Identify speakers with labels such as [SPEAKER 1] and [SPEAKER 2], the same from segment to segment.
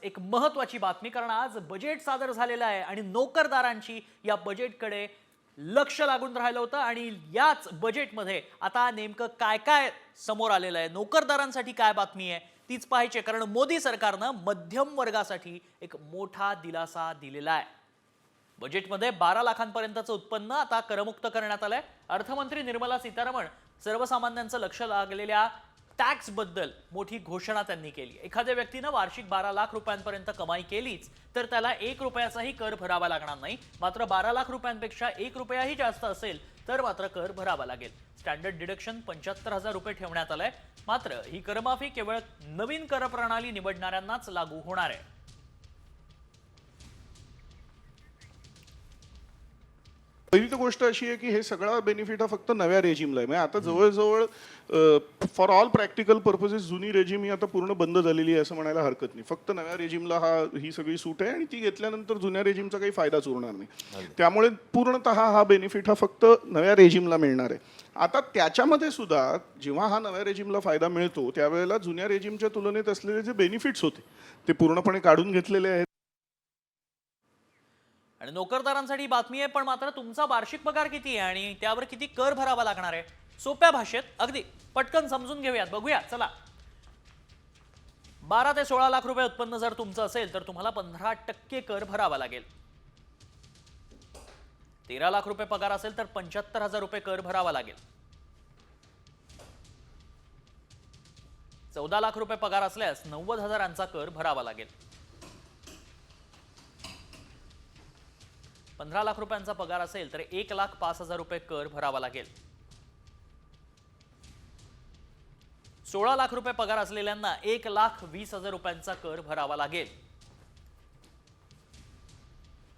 [SPEAKER 1] एक महत्त्वाची बातमी, कारण आज बजेट सादर झालेलं आहे आणि नोकरदारांची या बजेटकडे लक्ष लागून राहिलं होतं आणि याच बजेटमध्ये आता नेमकं काय काय समोर आलेलं आहे, नोकरदारांसाठी काय बातमी आहे तीच पाहायची, कारण मोदी सरकारनं मध्यम वर्गासाठी एक मोठा दिलासा दिलेला आहे। बजेटमध्ये 12 लाखांपर्यंतचं उत्पन्न आता करमुक्त करण्यात आलंय। अर्थमंत्री निर्मला सीतारामन सर्वसामान्यांचं लक्ष लागलेल्या टॅक्स बद्दल मोठी घोषणा त्यांनी केली। एखाद्या व्यक्तीने वार्षिक 12 लाख रुपयांपर्यंत कमाई केलीच तर त्याला 1 रुपयाचाही कर भरावा लागणार नाही, मात्र 12 लाख रुपयांपेक्षा 1 रुपयाही जास्त असेल तर मात्र कर भरावा लागेल। स्टँडर्ड डिडक्शन 75,000 रुपये ठेवण्यात आलंय, मात्र ही करमाफी केवळ नवीन कर प्रणाली निवडणाऱ्यांनाच लागू होणार आहे।
[SPEAKER 2] पहिली तर गोष्ट अशी आहे की हे सगळा बेनिफिट हा फक्त नव्या रेजिमला आहे। म्हणजे आता जवळजवळ फॉर ऑल प्रॅक्टिकल पर्पजेस जुनी रेजिम ही आता पूर्ण बंद झालेली आहे असं म्हणायला हरकत नाही। फक्त नव्या रेजिमला ही सगळी सूट आहे आणि ती घेतल्यानंतर जुन्या रेजिमचा काही फायदाच उरणार नाही। त्यामुळे पूर्णतः हा बेनिफिट हा फक्त नव्या रेजिमला मिळणार आहे। आता त्याच्यामध्ये सुद्धा जेव्हा हा नव्या रेजिमला फायदा मिळतो त्यावेळेला जुन्या रेजिमच्या तुलनेत असलेले जे बेनिफिट्स होते ते पूर्णपणे काढून घेतलेले आहेत।
[SPEAKER 1] आणि नोकरदारांसाठी बातमी आहे, पण मात्र तुमचा वार्षिक पगार किती आहे आणि त्यावर किती कर भरावा लागणार आहे, सोप्या भाषेत अगदी पटकन समजून घेऊयात, बघूया चला। 12 ते 16 लाख रुपये उत्पन्न जर तुमचं असेल तर तुम्हाला 15% कर भरावा लागेल। 13 लाख रुपये पगार असेल तर 75,000 रुपये कर भरावा लागेल। 14 लाख रुपये पगार असल्यास 90,000चा कर भरावा लागेल। 15 लाख रुपयांचा पगार असेल तर 1,05,000 रुपये कर भरावा लागेल। 16 लाख रुपये पगार असलेल्यांना 1,20,000 रुपयांचा कर भरावा लागेल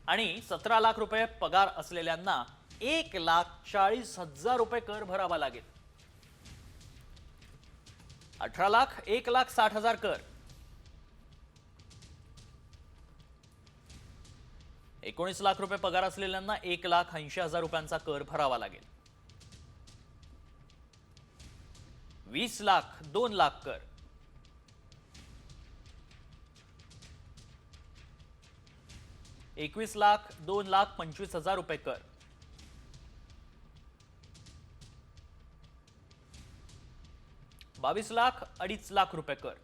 [SPEAKER 1] आणि 17 लाख रुपये पगार असलेल्यांना 1,40,000 रुपये कर भरावा लागेल। 18 लाख 1,60,000 कर, 19 लाख रुपये पगार असलेल्यांना 1,80,000 रुपयांचा कर भरावा लागेल। 20 लाख 2 लाख कर, 21 लाख 2,25,000 रुपये कर, 22 लाख 2.5 लाख रुपये कर,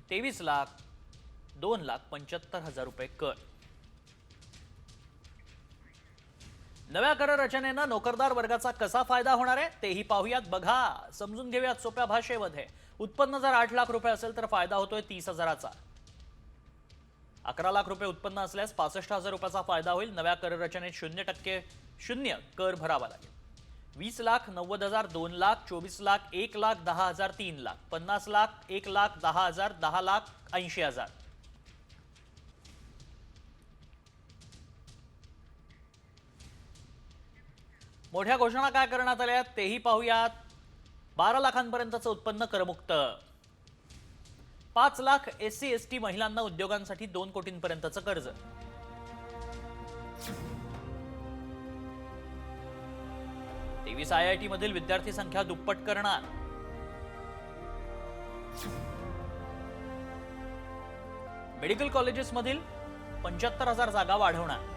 [SPEAKER 1] 23 लाख 2,75,000 रुपये कर। नव्या कर रचनेनं नोकरदार वर्गाचा कसा फायदा होणार आहे तेही पाहूयात, बघा समजून घेऊयात सोप्या भाषेमध्ये। उत्पन्न जर 8 लाख रुपये असेल तर फायदा होतोय 30,000चा। 11 लाख रुपये उत्पन्न असल्यास 65,000 रुपयाचा फायदा होईल। नव्या कर रचनेत 0% शून्य कर भरावा लागेल। 20 लाख 90,000, 2 लाख, 24 लाख 1,10,000, 3 लाख, 50 लाख 1,10,000, 10 लाख 80,000। मोठ्या घोषणा काय करण्यात आल्या तेही पाहूयात। 12 लाखांपर्यंतचं उत्पन्न करमुक्त, 5 लाख SC ST महिलांना उद्योगांसाठी 2 कोटींपर्यंतचं कर्ज, 23 IIT मधील विद्यार्थी संख्या दुप्पट करणार, मेडिकल कॉलेजेस मधील 75,000 जागा वाढवणार,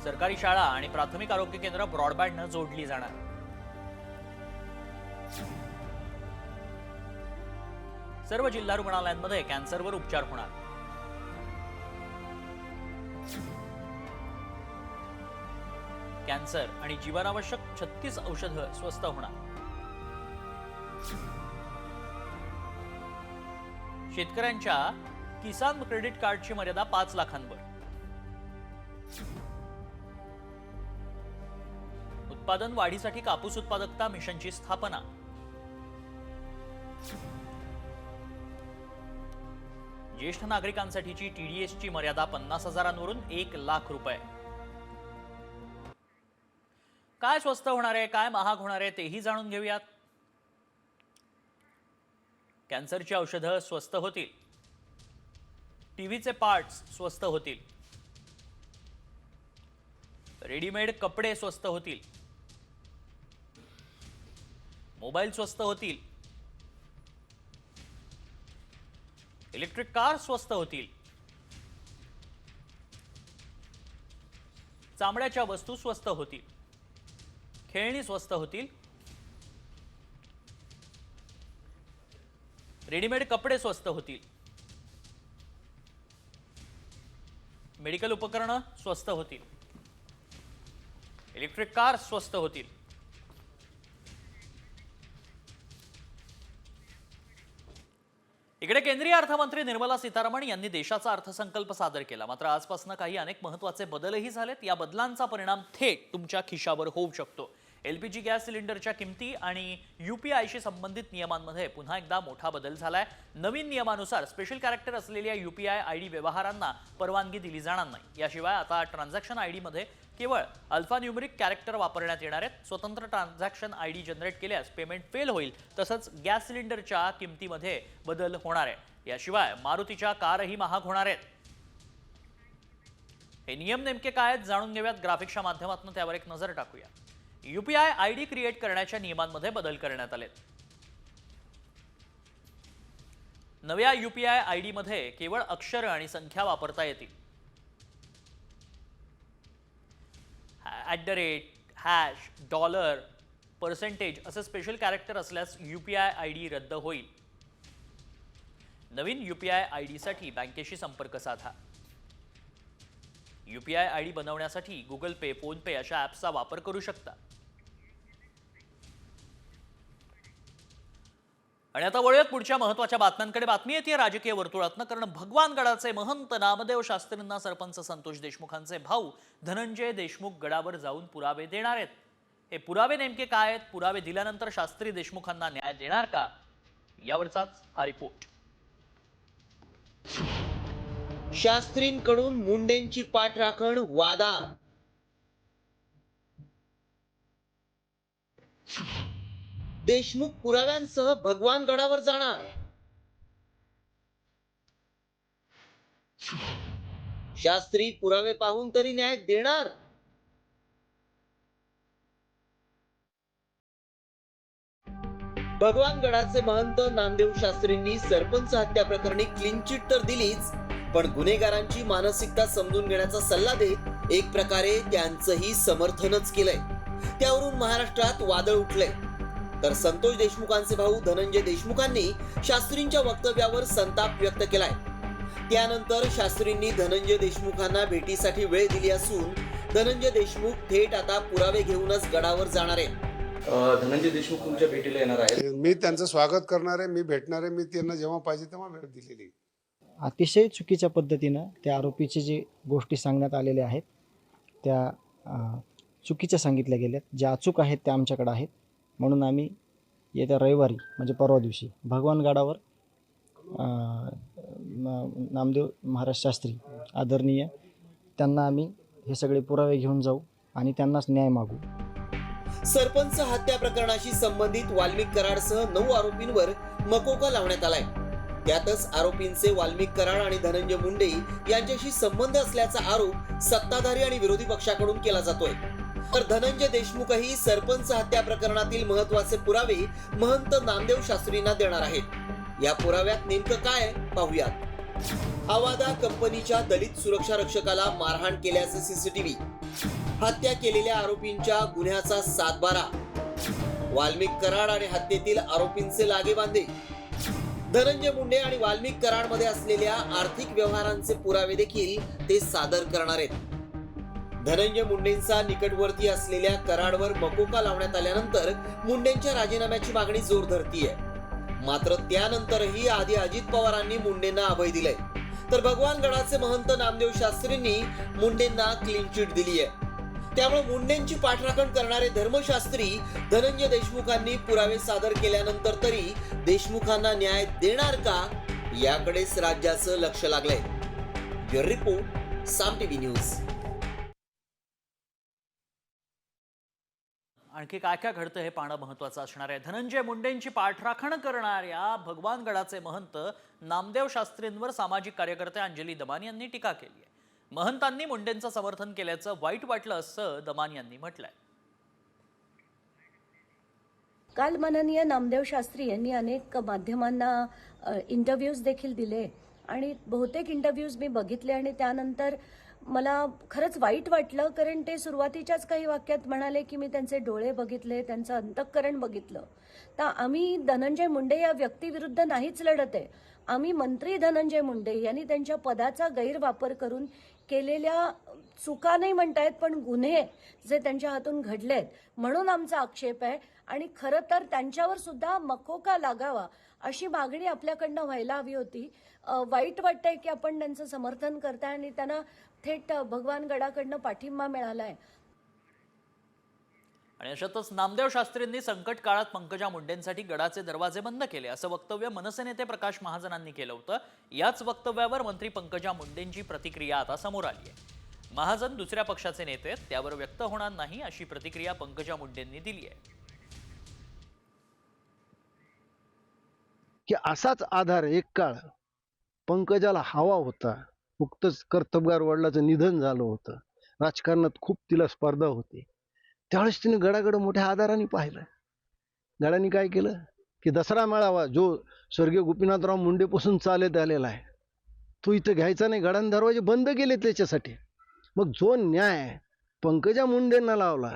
[SPEAKER 1] सरकारी शाळा आणि प्राथमिक आरोग्य केंद्र ब्रॉडबँडनं जोडली जाणार, सर्व जिल्हा रुग्णालयांमध्ये कॅन्सरवर उपचार होणार, कॅन्सर आणि जीवनावश्यक 36 औषधं स्वस्त होणार, शेतकऱ्यांच्या किसान क्रेडिट कार्डची मर्यादा 5 लाखांवर, उत्पादन वाढीसाठी कापूस उत्पादकता मिशनची स्थापना, ज्येष्ठ नागरिकांसाठीची TDSची मर्यादा 50,000वरून 1 लाख रुपये। काय स्वस्त होणार आहे, काय महाग होणार आहे तेही जाणून घेऊयात। कॅन्सरची औषधं स्वस्त होतील, टीव्हीचे पार्ट्स स्वस्त होतील, रेडीमेड कपडे स्वस्त होतील, मोबाईल स्वस्त होतील, इलेक्ट्रिक कार स्वस्त होतील, चामड्याच्या वस्तू स्वस्त होतील, खेळणी स्वस्त होतील, रेडीमेड कपडे स्वस्त होतील, मेडिकल उपकरणं स्वस्त होतील, इलेक्ट्रिक कार स्वस्त होतील. इकडे केंद्रीय अर्थमंत्री निर्मला सीतारामन यांनी देशाचा अर्थसंकल्प सादर केला. मात्र आजपासून काही अनेक महत्त्वाचे बदलही झालेत. या बदलांचा परिणाम थेट तुमच्या खिशावर होऊ शकतो. एलपीजी गॅस सिलेंडरच्या किमती आणि यूपीआयशी संबंधित नियमांमध्ये पुन्हा एकदा मोठा बदल झालाय. नवीन नियमानुसार स्पेशल कॅरेक्टर असलेल्या यूपीआय आयडी व्यवहारांना परवानगी दिली जाणार नाही. याशिवाय आता ट्रान्झॅक्शन आयडी मध्ये केवळ अल्फान्यूमरिक कॅरेक्टर वापरण्यात येणार आहेत. स्वतंत्र ट्रान्झॅक्शन आयडी जनरेट केल्यास पेमेंट फेल होईल. तसंच गॅस सिलेंडरच्या किमतीमध्ये बदल होणार आहे. याशिवाय मारुतीच्या कारही महाग होणार आहेत. हे नियम नेमके काय आहेत जाणून घेऊयात. ग्राफिक्सच्या माध्यमातून त्यावर एक नजर टाकूया. यूपीआय आयडी क्रिएट करण्याच्या नियमांमध्ये बदल करण्यात आलेत. नव्या यूपीआय आयडी मध्ये केवळ अक्षर आणि संख्या वापरता येतील. @ हॅश डॉलर पर्सेंटेज असे स्पेशल कॅरेक्टर असल्यास यूपीआय आयडी रद्द होईल. नवीन यूपीआय आयडी साठी बँकेशी संपर्क साधा. यूपीआय आयडी बनवण्यासाठी गुगल पे, फोन पे अशा ॲप्सचा वापर करू शकता. आणि आता वळूयात पुढच्या महत्त्वाच्या बातम्यांकडे. बातमी येते राजकीय वर्तुळातनं, कारण भगवानगडाचे महंत नामदेव शास्त्रींना सरपंच संतोष देशमुखांचे भाऊ धनंजय देशमुख गडावर जाऊन पुरावे देणार आहेत. हे पुरावे नेमके काय आहेत? पुरावे दिल्यानंतर शास्त्री देशमुखांना न्याय देणार का? यावरचाच हा रिपोर्ट.
[SPEAKER 3] शास्त्रींकडून मुंडेंची पाठराखण वादा. देशमुख पुराव्यांसह भगवानगडावर जाणार. शास्त्री पुरावे पाहून तरी न्याय देणार. भगवानगडाचे महंत नामदेव शास्त्रींनी सरपंच हत्या प्रकरणी क्लीन चिट तर दिलीच, पण गुन्हेगारांची मानसिकता समजून घेण्याचा सल्ला देत एक प्रकारे त्यांचंही समर्थनच केलंय. त्यावरून महाराष्ट्रात वादळ उठलंय. तर संतोष देशमुखांचे भाऊ धनंजय देशमुखांनी शास्त्रींच्या वक्तव्यावर संताप व्यक्त केलाय. त्यानंतर शास्त्रींनी धनंजय देशमुखांना भेटीसाठी वेळ दिली असून धनंजय देशमुख थेट आता पुरावे घेऊनच गडावर जाणार आहेत.
[SPEAKER 4] धनंजय देशमुख तुमच्या भेटीला येणार आहेत.
[SPEAKER 5] मी त्यांचं स्वागत करणार आहे, मी भेटणार आहे. मी त्यांना जेव्हा पाहिजे तेव्हा वेळ दिलेली.
[SPEAKER 6] अतिशय चुकीच्या पद्धतीनं त्या आरोपीचे जे गोष्टी सांगण्यात आलेल्या आहेत त्या चुकीच्या सांगितल्या गेल्यात. ज्या अचूक आहेत त्या आमच्याकडे आहेत. म्हणून आम्ही येत्या रविवारी म्हणजे परवा दिवशी भगवानगडावर नामदेव महाराज शास्त्री आदरणीय त्यांना आम्ही हे सगळे पुरावे घेऊन जाऊ आणि त्यांनाच न्याय मागू.
[SPEAKER 3] सरपंच हत्या प्रकरणाशी संबंधित वाल्मिक कराडसह 9 आरोपींवर मकोका लावण्यात आलाय. त्यातच आरोपींचे वाल्मिक कराड आणि धनंजय मुंडे यांच्याशी संबंध असल्याचा आरोप सत्ताधारी आणि विरोधी पक्षाकडून केला जातोय. तर धनंजय देशमुखही सरपंच हत्या प्रकरणातील महत्त्वाचे पुरावे महंत नामदेव शास्त्रींना देणार आहेत. या पुराव्यात नेमकं काय पाहूयात. अवादा कंपनीच्या दलित सुरक्षा रक्षकाला मारहाण केल्याचे सीसीटीव्ही, हत्या केलेल्या आरोपींच्या गुन्ह्याचा सातबारा, वाल्मिक कराड आणि हत्येतील आरोपींचे लागेबांधे, धनंजय मुंडे आणि वाल्मिक कराडमध्ये असलेल्या आर्थिक व्यवहारांचे पुरावे देखील ते सादर करणार आहेत. धनंजय मुंडेंचा निकटवर्ती असलेल्या कराडवर मकोका लावण्यात आल्यानंतर मुंडेंच्या राजीनाम्याची मागणी जोर धरतीये. मात्र त्यानंतरही आधी अजित पवारांनी मुंडेंना अभय दिलंय. तर भगवानगडाचे महंत नामदेव शास्त्रींनी मुंडेंना क्लीन चिट दिली आहे. त्यामुळे मुंडेंची पाठराखण करणारे धर्मशास्त्री धनंजय देशमुखांनी पुरावे सादर केल्यानंतर तरी देशमुखांना न्याय देणार का, याकडेच राज्याचं लक्ष लागलंय. ब्युरो रिपोर्ट, साम टीव्ही न्यूज.
[SPEAKER 1] आणखी काय काय घडतं हे पाहणं महत्त्वाचं असणार आहे. धनंजय मुंडेंची पाठराखण करणाऱ्या भगवानगडाचे महंत नामदेव शास्त्रींवर सामाजिक कार्यकर्ते अंजली दमानी यांनी टीका केली आहे. महंतांनी मुंडेंचं समर्थन केल्याचं वाईट वाटलं असं दमानी यांनी म्हटलंय.
[SPEAKER 7] काल माननीय नामदेव शास्त्री यांनी अनेक माध्यमांना इंटरव्ह्यूज देखील दिले आणि बहुतेक इंटरव्ह्यूज मी बघितले आणि त्यानंतर मला खरंच वाईट वाटलं, कारण ते सुरुवातीच्याच काही वाक्यात म्हणाले की मी त्यांचे डोळे बघितले, त्यांचं अंतःकरण बघितलं. तर आम्ही धनंजय मुंडे या व्यक्तीविरुद्ध नाहीच लढत आहे. आम्ही मंत्री धनंजय मुंडे यांनी त्यांच्या पदाचा गैरवापर करून केलेल्या चुका नाही म्हणतायत, पण गुन्हे जे त्यांच्या हातून घडलेत म्हणून आमचा आक्षेप आहे. आणि खरं तर त्यांच्यावर सुद्धा मकोका लागावा अशी मागणी आपल्याकडनं व्हायला हवी होती. वाईट वाटतंय की आपण त्यांचं समर्थन करताय आणि त्यांना थेट भगवान गडाकडनं पाठिंबा मिळाला आहे.
[SPEAKER 1] आणि अशातच नामदेव शास्त्रींनी संकट काळात पंकजा मुंडेंसाठी गडाचे दरवाजे बंद केले असं वक्तव्य मनसे नेते प्रकाश महाजनांनी केलं होतं. याच वक्तव्यावर मंत्री पंकजा मुंडेंची प्रतिक्रिया आता समोर आली आहे. महाजन दुसऱ्या पक्षाचे नेते आहेत, त्यावर व्यक्त होणार नाही अशी प्रतिक्रिया पंकजा मुंडेंनी दिली आहे.
[SPEAKER 8] की असाच आधार एक काळ पंकजाला हवा होता. नुकतंच कर्तबगार वडिलाचं निधन झालं होतं, राजकारणात खूप तिला स्पर्धा होती. त्यावेळेस तिने गडाकडे मोठ्या आधाराने पाहिलं. गडाने काय केलं की दसरा मेळावा जो स्वर्गीय गोपीनाथराव मुंडेपासून चालत आलेला आहे तो इथं घ्यायचा नाही, गडाने दरवाजे बंद केले त्याच्यासाठी. मग जो न्याय पंकजा मुंडेंना लावला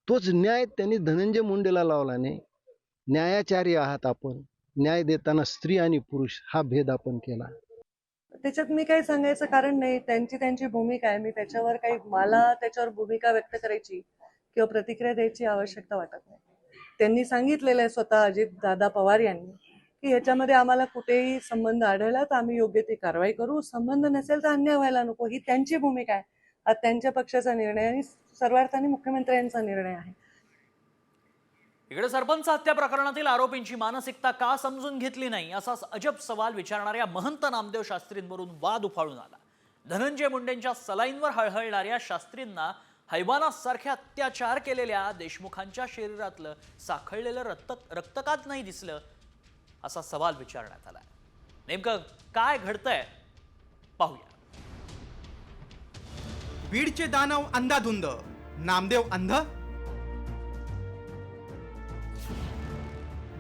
[SPEAKER 8] तोच न्याय त्यांनी धनंजय मुंडेला लावला नाही. न्यायाचारी आहात आपण, न्याय देताना स्त्री आणि पुरुष हा भेद आपण केला.
[SPEAKER 9] त्याच्यात मी काही सांगायचं कारण नाही. त्यांची भूमिका आहे. मी त्याच्यावर काही मला त्याच्यावर भूमिका व्यक्त करायची किंवा प्रतिक्रिया द्यायची आवश्यकता वाटत नाही. त्यांनी सांगितलेलं आहे स्वतः अजित दादा पवार यांनी की ह्याच्यामध्ये आम्हाला कुठेही संबंध आढळला तर आम्ही योग्य ती कारवाई करू, संबंध नसेल तर अन्याय व्हायला नको, ही त्यांची भूमिका आहे. हा त्यांच्या पक्षाचा निर्णय आणि सर्वार्थाने मुख्यमंत्र्यांचा निर्णय आहे.
[SPEAKER 1] इकडे सरपंच हत्या प्रकरणातील आरोपींची मानसिकता का समजून घेतली नाही असा अजब सवाल विचारणाऱ्या महंत नामदेव शास्त्रींवरून वाद उफाळून आला. धनंजय मुंडेंच्या सलाईंवर हळहळणाऱ्या शास्त्रींना हैवानासारखे अत्याचार केलेल्या देशमुखांच्या शरीरातलं साखळलेलं रक्त का नाही दिसलं असा सवाल विचारण्यात आला. नेमकं काय घडतंय पाहूया.
[SPEAKER 10] बीडचे दानव अंधाधुंद, नामदेव अंध.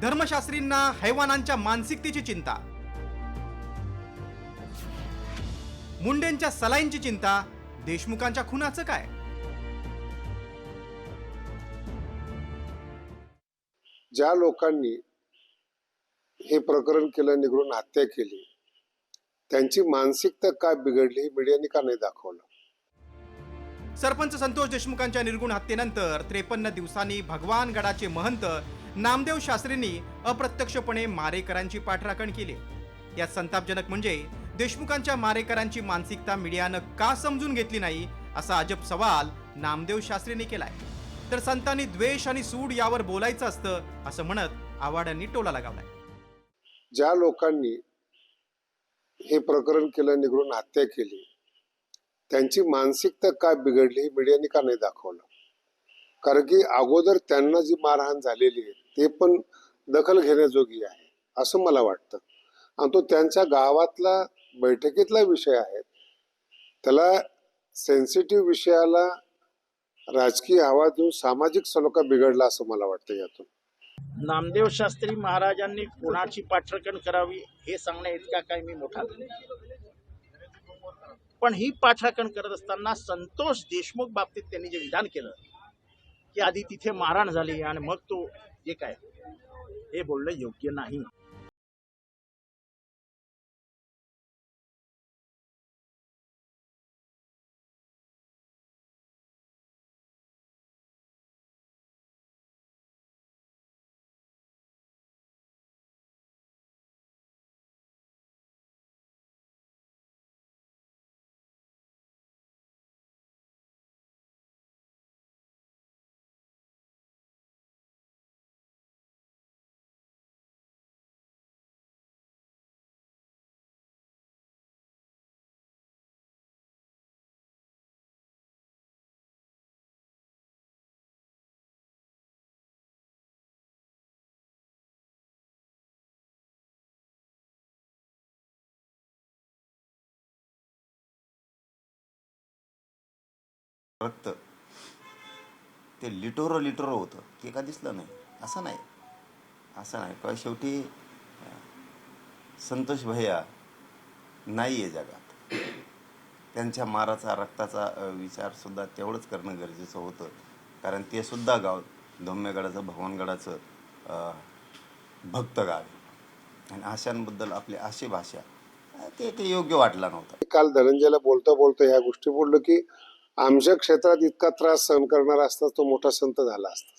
[SPEAKER 10] धर्मशास्त्रींना हैवानांच्या मानसिकतेची चिंता, मुंडेंच्या सलाईंची चिंता, देशमुखांच्या खुनाचं काय?
[SPEAKER 5] ज्या लोकांनी हे प्रकरण केलं, निघून हत्या केली, त्यांची मानसिकता काय बिघडली हे मीडियाने का नाही दाखवलं?
[SPEAKER 10] सरपंच संतोष देशमुखांच्या निर्गुण हत्येनंतर 53 दिवसांनी भगवान गडाचे महंत नामदेव शास्त्रींनी अप्रत्यक्षपणे मारेकरांची पाठराखण केली. यात संतापजनक म्हणजे देशमुखांच्या मारेकरांची मानसिकता मीडियानं का समजून घेतली नाही असा अजब सवाल नामदेव शास्त्रींनी केलाय. तर संतांनी द्वेष आणि सूड यावर बोलायचं असतं असं म्हणत आव्हाडांनी टोला लगावलाय.
[SPEAKER 5] ज्या लोकांनी हे प्रकरण केलं, निघून हत्या केली, त्यांची मानसिकता काय बिघडली हे मीडियाने का नाही दाखवलं? कारण की अगोदर त्यांना जी मारहाण झालेली आहे ते पण दखल घेण्याजोगी आहे असं मला वाटतं. आणि तो त्यांच्या गावातला बैठकीतला विषय आहे, त्याला सेन्सिटिव्ह विषयाला राजकीय हवा देऊन सामाजिक सलोखा बिघडला असं मला वाटतं. यातून
[SPEAKER 11] नामदेव शास्त्री महाराजांनी कोणाची पाठराखण करावी हे सांगण्या इतका काय मी मोठा नाही. पण ही पाठराखण करत असताना संतोष देशमुख बाबतीत त्यांनी जे विधान केलं की आधी तिथे मारहाण झाली आणि मग तो जे काय हे बोलणं योग्य नाही.
[SPEAKER 12] रक्त ते लिटोरं होतं, ते का दिसलं नाही असं नाही. असं नाही का, शेवटी संतोष भैया नाही आहे जगात. त्यांच्या माराचा रक्ताचा विचारसुद्धा तेवढंच करणं गरजेचं होतं, कारण ते सुद्धा गाव धोम्यगडाचं भगवानगडाचं भक्त गाव आहे. आणि अशांबद्दल आपली अशी भाषा ते योग्य वाटला नव्हता.
[SPEAKER 5] काल धनंजयला बोलता बोलता ह्या गोष्टी बोललो की आमच्या क्षेत्रात इतका त्रास सहन करणारा असता तो मोठा संत झाला असता.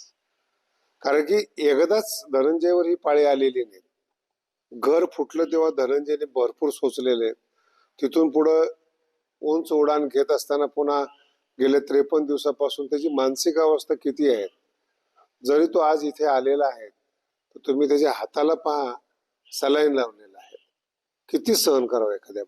[SPEAKER 5] कारण की एकदाच धनंजयवर ही पाळी आलेली नाही. घर फुटलं तेव्हा धनंजयने भरपूर सोचलेले. तिथून पुढं उंच उडान घेत असताना पुन्हा गेले 53 दिवसापासून त्याची मानसिक अवस्था किती आहे. जरी तो आज इथे आलेला आहे तर तुम्ही त्याच्या हाताला पहा, सलाईन लावलेला आहे. किती सहन करावं एखाद्या.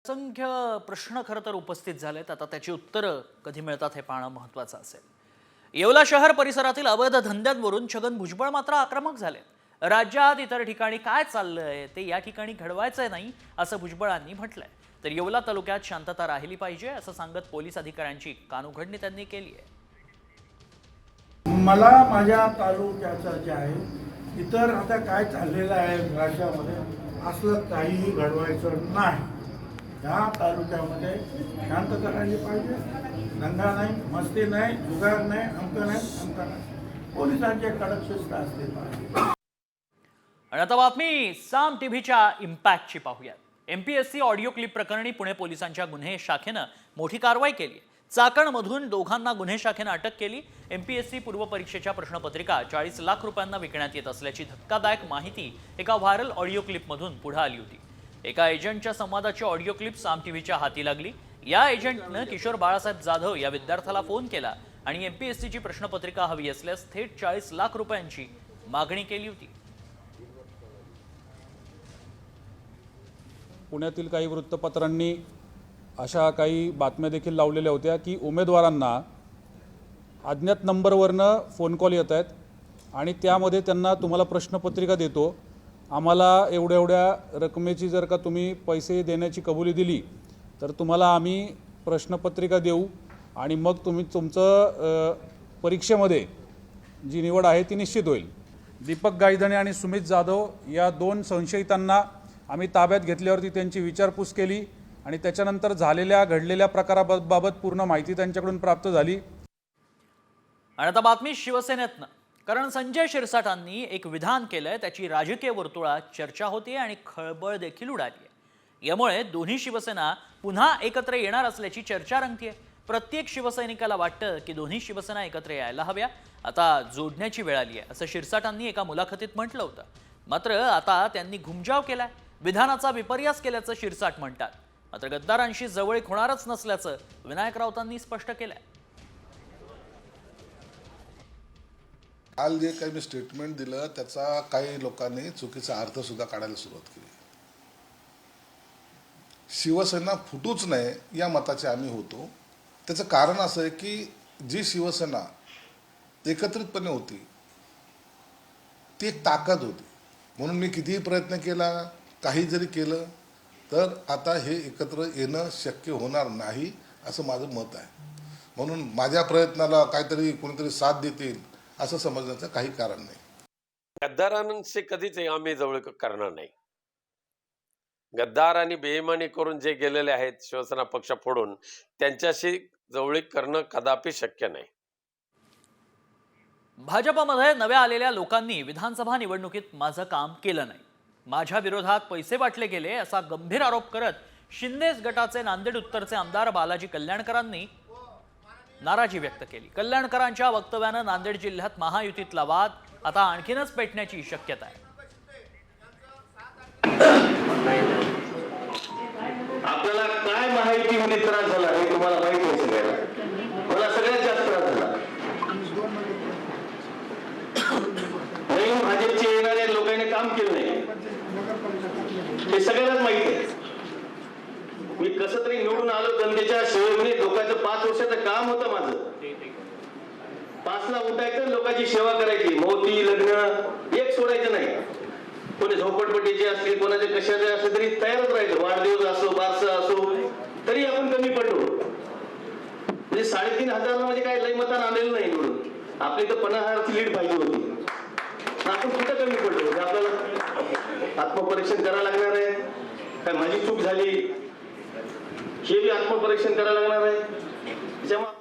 [SPEAKER 1] असंख्य प्रश्न खरं तर उपस्थित झालेत. आता त्याची उत्तरं कधी मिळतात हे पाहणं महत्त्वाचं असेल. येवला शहर परिसरातील अवैध धंद्यांवरून छगन भुजबळ मात्र आक्रमक झाले. राज्यात इतर ठिकाणी काय चाललंय ते या ठिकाणी घडवायचंय नाही असं भुजबळांनी म्हटलंय. तर येवला तालुक्यात शांतता राहिली पाहिजे असं सांगत पोलीस अधिकाऱ्यांची कानउघडणी त्यांनी केली आहे.
[SPEAKER 13] मला माझ्या तालुक्याचं जे आहे इतर आता काय चाललेलं आहे राज्यामध्ये असलं काहीही घडवायचं नाही. या तालुक्यामध्ये शांतता राहिली पाहिजे. दंगा नाही, मस्ती नाही, जुगार नाही, अमकं नाही. पोलिसांचे कडक शिस्त असले पाहिजे.
[SPEAKER 1] आणि आता बातमी साम टीव्हीच्या इम्पॅक्टची पाहूयात. MPSC ऑडिओ क्लिप प्रकरणी पुणे पोलिसांच्या गुन्हे शाखेनं मोठी कारवाई केली. चाकणमधून दोघांना गुन्हे शाखेनं अटक केली. MPSC पूर्व परीक्षेच्या प्रश्नपत्रिका 40 लाख रुपयांना विकण्यात येत असल्याची धक्कादायक माहिती एका व्हायरल ऑडिओ क्लिपमधून पुढे आली होती. एका एजंटच्या संवादाची ऑडिओ क्लिप साम टीव्हीच्या हाती लागली. या एजंटनं किशोर बाळासाहेब जाधव या विद्यार्थ्याला फोन केला आणि MPSCची प्रश्नपत्रिका हवी असल्यास थेट 40 लाख रुपयांची मागणी केली होती.
[SPEAKER 14] पुण्यातील काही वृत्तपत्रांनी अशा काही बातम्या देखील लावलेल्या होत्या की उमेदवारांना अज्ञात नंबरवरनं फोन कॉल येत आहेत आणि त्यामध्ये त्यांना तुम्हाला प्रश्नपत्रिका देतो, आम्हाला एवढ्या एवढ्या रकमेची जर का तुम्ही पैसे देण्याची कबुली दिली तर तुम्हाला आम्ही प्रश्नपत्रिका देऊ आणि मग तुम्ही तुमचं परीक्षेमध्ये जी निवड आहे ती निश्चित होईल. दीपक गायधणे आणि सुमित जाधव या दोन संशयितांना आम्ही ताब्यात घेतल्यावरती त्यांची विचारपूस केली आणि त्याच्यानंतर घडलेल्या प्रकाराबाबत पूर्ण माहिती त्यांच्याकडून प्राप्त झाली.
[SPEAKER 1] आणि आता बातमी शिवसेनेतनं. कारण संजय शिरसाटांनी एक विधान केलंय, त्याची राजकीय वर्तुळात चर्चा होती आणि खळबळ देखील उडाली आहे. यामुळे दोन्ही शिवसेना पुन्हा एकत्र येणार असल्याची चर्चा रंगतीये. प्रत्येक शिवसैनिकाला वाटतं की दोन्ही शिवसेना एकत्र यायला हव्या, आता जोडण्याची वेळ आली आहे असं शिरसाटांनी एका मुलाखतीत म्हटलं होतं. मात्र आता त्यांनी घुमजाव केलाय, विधानाचा विपर्यास केल्याचं शिरसाट म्हणतात. मात्र गद्दारांशी जवळीक होणारच नसल्याचं विनायक राऊतांनी स्पष्ट केलंय.
[SPEAKER 15] काल जे काही मी स्टेटमेंट दिलं त्याचा काही लोकांनी चुकीचा अर्थ सुद्धा काढायला सुरुवात केली. शिवसेना फुटूच नये या मताचे आम्ही होतो. त्याचं कारण असं आहे की जी शिवसेना एकत्रितपणे होती ती एक ताकद होती. म्हणून मी कितीही प्रयत्न केला काही जरी केलं तर आता हे एकत्र येणं शक्य होणार नाही असं माझं मत आहे. म्हणून माझ्या प्रयत्नाला काहीतरी कोणीतरी साथ देतील असं समजण्याचं काही कारण नाही.
[SPEAKER 16] गद्दारांशी कधीच आम्ही जवळ करणार नाही. गद्दार आणि बेईमानी करून जे गेलेले आहेत शिवसेना पक्ष फोडून, त्यांच्याशी जवळीक करणं कदापि शक्य नाही.
[SPEAKER 1] भाजपमध्ये नव्या आलेल्या लोकांनी विधानसभा निवडणुकीत माझं काम केलं नाही, माझ्या विरोधात पैसे वाटले गेले असा गंभीर आरोप करत शिंदेच गटाचे नांदेड उत्तरचे आमदार बालाजी कल्याणकरांनी नाराजी व्यक्त केली. कल्याणकरांच्या वक्तव्यानं नांदेड जिल्ह्यात महायुतीतला वाद आता आणखीनच पेटण्याची शक्यता आहे.
[SPEAKER 16] आपल्याला काय महायुतीमध्ये त्रास झाला हे तुम्हाला माहिती आहे सगळ्याला. मला सगळ्यात जास्त त्रास झाला. नवीन भाजपचे येणाऱ्या लोकांनी काम केलं नाही हे सगळ्यालाच माहिती आहे. मी कसं तरी निवडून आलो जनतेच्या सेवेमध्ये. लोकांचं 5 वर्षाचं काम होतं माझं. 5ला उठायचं, लोकांची सेवा करायची. मोती लग्न एक सोडायचं नाही. कोणी झोपडपट्टीचे असतील, कोणाचे कशाचे असले तरी तयारच राहायचं. वाढदिवस असो, बारसं असो, तरी आपण कमी पडलो. म्हणजे 3,500 म्हणजे काय लई मतानं आलेलं नाही निवडून. आपली तर 50,000ची लीड पाहिजे होती. आपण कुठं कमी पडलो? म्हणजे आपल्याला आत्मपरीक्षण करायला लागणार आहे. काय माझी चूक झाली हे बी आत्मपरीक्षण करायला लागणार आहे.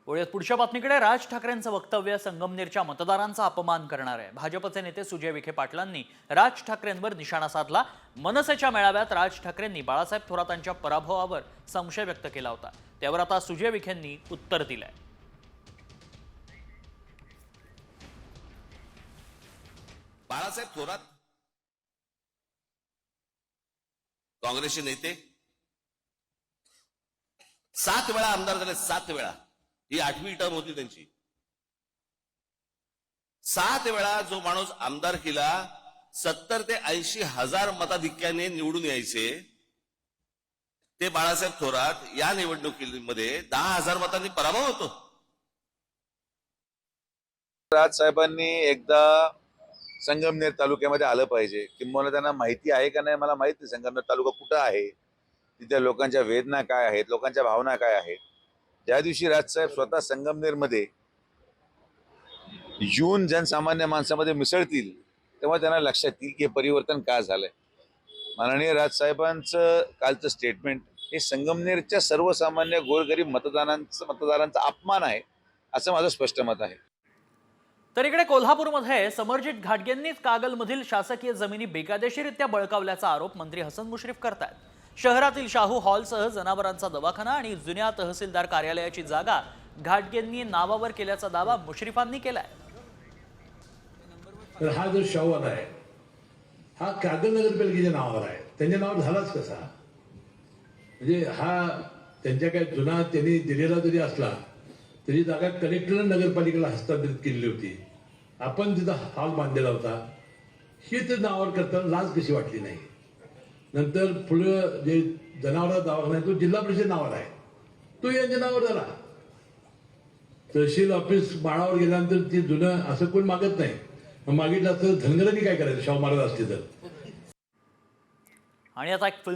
[SPEAKER 1] वळूयात पुढच्या बातमीकडे. राज ठाकरेंचं वक्तव्य संगमनेरच्या मतदारांचा अपमान करणार आहे. भाजपचे नेते सुजय विखे पाटलांनी राज ठाकरेंवर निशाणा साधला. मनसेच्या मेळाव्यात राज ठाकरेंनी बाळासाहेब थोरातांच्या पराभवावर संशय व्यक्त केला होता. त्यावर आता सुजय विखेंनी उत्तर दिलंय.
[SPEAKER 17] बाळासाहेब थोरात काँग्रेसचे नेते 7 वेळा आमदार झाले. 7 वेळा. ही 8वी टर्म होती त्यांची. 7 वेळा जो माणूस आमदार केला 70 ते 80 हजार मताधिक्याने निवडून यायचे ते बाळासाहेब थोरात या निवडणुकीमध्ये 10,000 मतांनी पराभव होतो.
[SPEAKER 18] राजसाहेबांनी एकदा संगमनेर तालुक्यामध्ये आलं पाहिजे. किंबहुना त्यांना माहिती आहे का नाही मला माहित नाही संगमनेर तालुका कुठं आहे, तिथे लोकांच्या वेदना काय आहेत, लोकांच्या भावना काय आहेत. ज्या दिवशी राजसाहेब स्वतः संगमनेरमध्ये येऊन जनसामान्य माणसामध्ये मिसळतील तेव्हा त्यांना लक्षात येईल की परिवर्तन का झालंय. माननीय राजसाहेबांचं कालचं स्टेटमेंट हे संगमनेरच्या सर्वसामान्य गोरगरीब मतदारांचा अपमान आहे असं माझं स्पष्ट मत आहे.
[SPEAKER 1] तर इकडे कोल्हापूरमध्ये समरजित घाटगेंनीच कागलमधील शासकीय जमिनी बेकायदेशीररित्या बळकावल्याचा आरोप मंत्री हसन मुश्रीफ करतायत. शहरातील शाहू हॉलसह जनावरांचा दवाखाना आणि जुन्या तहसीलदार कार्यालयाची जागा घाटगेंनी नावावर केल्याचा दावा मुश्रीफांनी केलाय.
[SPEAKER 19] तर हा जो शाहू आहे हा कागल नगरपालिकेच्या नावावर आहे. त्यांच्या नावावर झालाच कसा? म्हणजे हा त्यांच्या काय जुना त्यांनी दिलेला जरी असला तरी जागा कलेक्टर नगरपालिकेला हस्तांतरित केलेली होती. आपण तिथं हॉल बांधलेला होता. हे ते नावावर करताना लाज कशी वाटली नाही? नंतर पुढं जे जनावरांचा दवाखाना आहे तो जिल्हा परिषद नावावर आहे, तो यांच्या नावावर झाला. तहसील ऑफिस माळावर गेल्यानंतर ती जुनं असं कोण मागत नाही. मागितलं असतं धनगरांनी काय करायचं शाहू महाराज असते तर.
[SPEAKER 1] आणि आता एक फिल्म